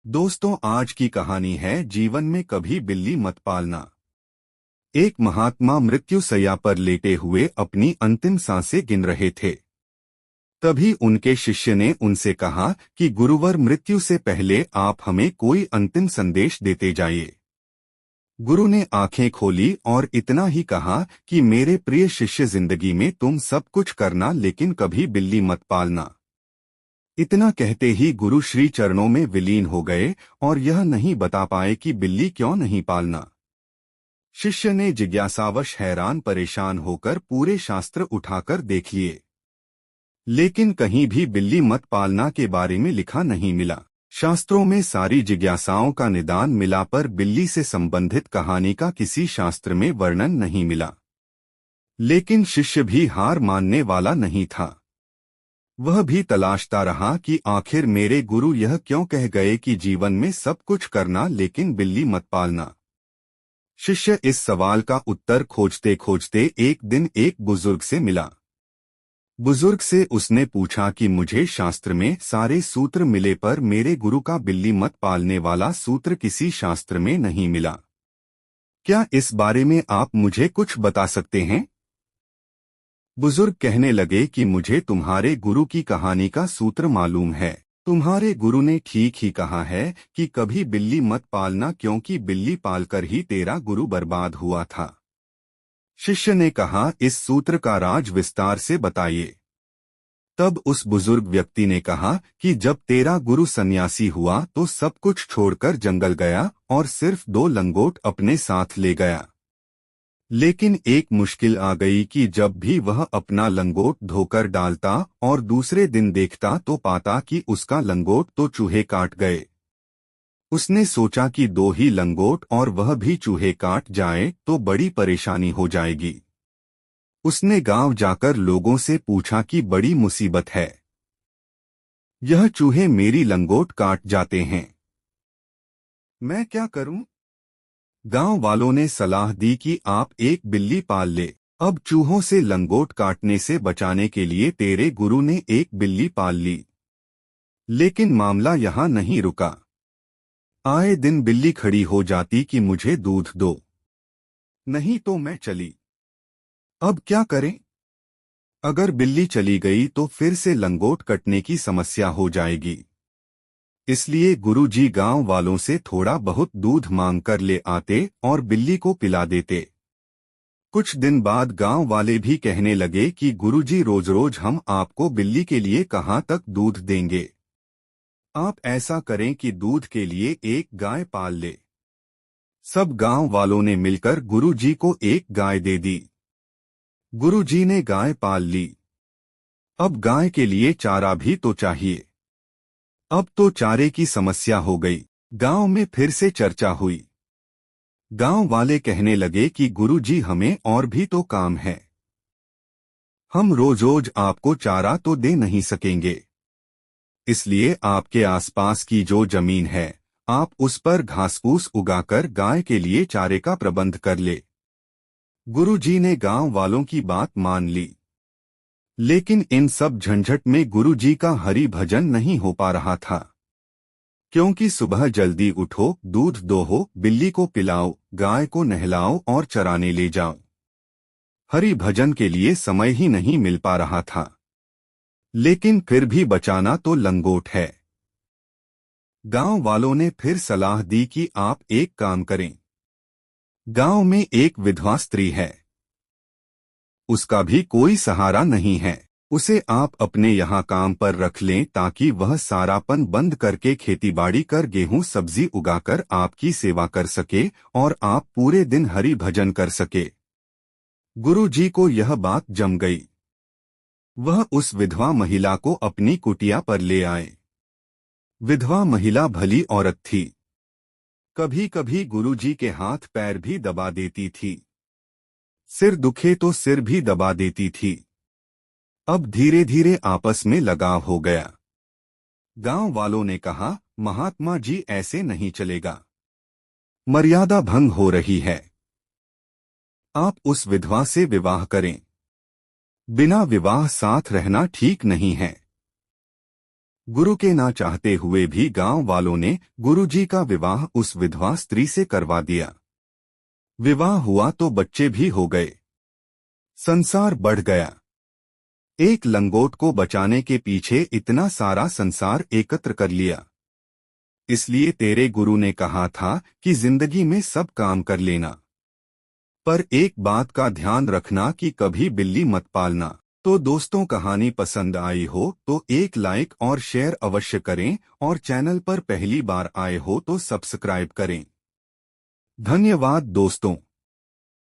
दोस्तों, आज की कहानी है जीवन में कभी बिल्ली मत पालना। एक महात्मा मृत्यु शैया पर लेटे हुए अपनी अंतिम सांसें गिन रहे थे। तभी उनके शिष्य ने उनसे कहा कि गुरुवर, मृत्यु से पहले आप हमें कोई अंतिम संदेश देते जाइए। गुरु ने आंखें खोली और इतना ही कहा कि मेरे प्रिय शिष्य, जिंदगी में तुम सब कुछ करना लेकिन कभी बिल्ली मत पालना। इतना कहते ही गुरु श्री चरणों में विलीन हो गए और यह नहीं बता पाए कि बिल्ली क्यों नहीं पालना। शिष्य ने जिज्ञासावश हैरान परेशान होकर पूरे शास्त्र उठाकर देख लिए, लेकिन कहीं भी बिल्ली मत पालना के बारे में लिखा नहीं मिला। शास्त्रों में सारी जिज्ञासाओं का निदान मिला, पर बिल्ली से संबंधित कहानी का किसी शास्त्र में वर्णन नहीं मिला। लेकिन शिष्य भी हार मानने वाला नहीं था। वह भी तलाशता रहा कि आखिर मेरे गुरु यह क्यों कह गए कि जीवन में सब कुछ करना लेकिन बिल्ली मत पालना। शिष्य इस सवाल का उत्तर खोजते खोजते एक दिन एक बुजुर्ग से मिला। बुजुर्ग से उसने पूछा कि मुझे शास्त्र में सारे सूत्र मिले, पर मेरे गुरु का बिल्ली मत पालने वाला सूत्र किसी शास्त्र में नहीं मिला। क्या इस बारे में आप मुझे कुछ बता सकते हैं? बुजुर्ग कहने लगे कि मुझे तुम्हारे गुरु की कहानी का सूत्र मालूम है। तुम्हारे गुरु ने ठीक ही कहा है कि कभी बिल्ली मत पालना, क्योंकि बिल्ली पालकर ही तेरा गुरु बर्बाद हुआ था। शिष्य ने कहा, इस सूत्र का राज विस्तार से बताइए। तब उस बुजुर्ग व्यक्ति ने कहा कि जब तेरा गुरु सन्यासी हुआ तो सब कुछ छोड़कर जंगल गया और सिर्फ 2 लंगोट अपने साथ ले गया। लेकिन एक मुश्किल आ गई कि जब भी वह अपना लंगोट धोकर डालता और दूसरे दिन देखता तो पाता कि उसका लंगोट तो चूहे काट गए। उसने सोचा कि 2 ही लंगोट और वह भी चूहे काट जाए तो बड़ी परेशानी हो जाएगी। उसने गांव जाकर लोगों से पूछा कि बड़ी मुसीबत है, यह चूहे मेरी लंगोट काट जाते हैं, मैं क्या करूं? गांव वालों ने सलाह दी कि आप एक बिल्ली पाल ले। अब चूहों से लंगोट काटने से बचाने के लिए तेरे गुरु ने एक बिल्ली पाल ली। लेकिन मामला यहाँ नहीं रुका। आए दिन बिल्ली खड़ी हो जाती कि मुझे दूध दो, नहीं तो मैं चली। अब क्या करें? अगर बिल्ली चली गई तो फिर से लंगोट कटने की समस्या हो जाएगी। इसलिए गुरुजी गांव वालों से थोड़ा बहुत दूध मांग कर ले आते और बिल्ली को पिला देते। कुछ दिन बाद गांव वाले भी कहने लगे कि गुरुजी, रोज रोज हम आपको बिल्ली के लिए कहाँ तक दूध देंगे। आप ऐसा करें कि दूध के लिए एक गाय पाल ले। सब गांव वालों ने मिलकर गुरुजी को एक गाय दे दी। गुरुजी ने गाय पाल ली। अब गाय के लिए चारा भी तो चाहिए। अब तो चारे की समस्या हो गई। गांव में फिर से चर्चा हुई। गांव वाले कहने लगे कि गुरुजी, हमें और भी तो काम है। हम रोज रोज आपको चारा तो दे नहीं सकेंगे। इसलिए आपके आसपास की जो जमीन है, आप उस पर घास-फूस उगाकर गाय के लिए चारे का प्रबंध कर ले। गुरुजी ने गांव वालों की बात मान ली। लेकिन इन सब झंझट में गुरुजी का हरि भजन नहीं हो पा रहा था। क्योंकि सुबह जल्दी उठो, दूध दोहो, बिल्ली को पिलाओ, गाय को नहलाओ और चराने ले जाओ। हरि भजन के लिए समय ही नहीं मिल पा रहा था। लेकिन फिर भी बचाना तो लंगोट है। गांव वालों ने फिर सलाह दी कि आप एक काम करें। गांव में एक विधवा स्त्री है, उसका भी कोई सहारा नहीं है। उसे आप अपने यहाँ काम पर रख लें ताकि वह सारापन बंद करके खेतीबाड़ी कर गेहूं सब्जी उगाकर आपकी सेवा कर सके और आप पूरे दिन हरि भजन कर सके। गुरुजी को यह बात जम गई। वह उस विधवा महिला को अपनी कुटिया पर ले आए। विधवा महिला भली औरत थी। कभी कभी गुरुजी के हाथ पैर भी दबा देती थी। सिर दुखे तो सिर भी दबा देती थी। अब धीरे धीरे आपस में लगाव हो गया। गांव वालों ने कहा, महात्मा जी, ऐसे नहीं चलेगा, मर्यादा भंग हो रही है। आप उस विधवा से विवाह करें। बिना विवाह साथ रहना ठीक नहीं है। गुरु के ना चाहते हुए भी गांव वालों ने गुरुजी का विवाह उस विधवा स्त्री से करवा दिया। विवाह हुआ तो बच्चे भी हो गए। संसार बढ़ गया। एक लंगोट को बचाने के पीछे इतना सारा संसार एकत्र कर लिया। इसलिए तेरे गुरु ने कहा था कि जिंदगी में सब काम कर लेना, पर एक बात का ध्यान रखना कि कभी बिल्ली मत पालना। तो दोस्तों, कहानी पसंद आई हो तो एक लाइक और शेयर अवश्य करें और चैनल पर पहली बार आए हो तो सब्सक्राइब करें। धन्यवाद दोस्तों।